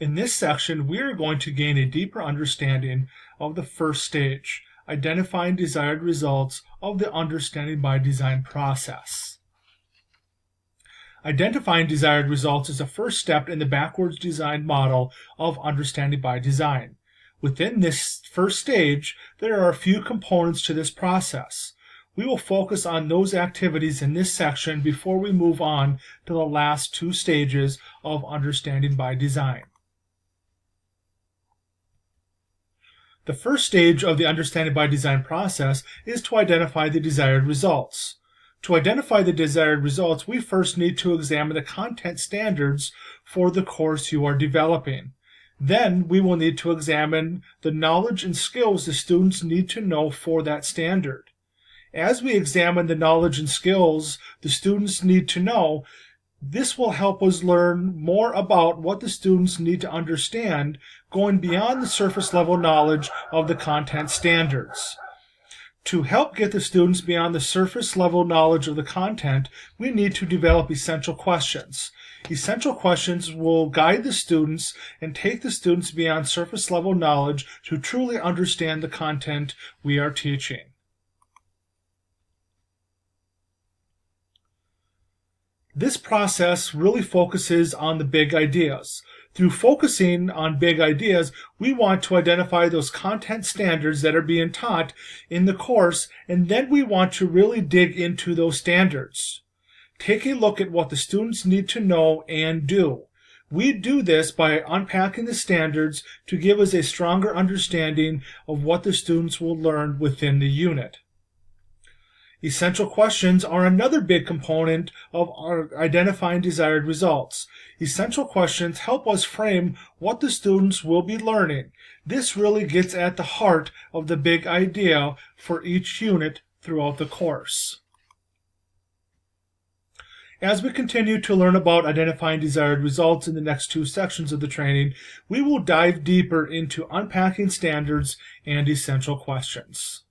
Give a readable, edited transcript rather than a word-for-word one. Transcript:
In this section, we are going to gain a deeper understanding of the first stage, identifying desired results of the understanding by design process. Identifying desired results is the first step in the backwards design model of understanding by design. Within this first stage, there are a few components to this process. We will focus on those activities in this section before we move on to the last two stages of understanding by design. The first stage of the understanding by design process is to identify the desired results. To identify the desired results, we first need to examine the content standards for the course you are developing. Then we will need to examine the knowledge and skills the students need to know for that standard. As we examine the knowledge and skills the students need to know, this will help us learn more about what the students need to understand, going beyond the surface level knowledge of the content standards. To help get the students beyond the surface level knowledge of the content, we need to develop essential questions. Essential questions will guide the students and take the students beyond surface level knowledge to truly understand the content we are teaching. This process really focuses on the big ideas. Through focusing on big ideas, we want to identify those content standards that are being taught in the course, and then we want to really dig into those standards. Take a look at what the students need to know and do. We do this by unpacking the standards to give us a stronger understanding of what the students will learn within the unit. Essential questions are another big component of our identifying desired results. Essential questions help us frame what the students will be learning. This really gets at the heart of the big idea for each unit throughout the course. As we continue to learn about identifying desired results in the next two sections of the training, we will dive deeper into unpacking standards and essential questions.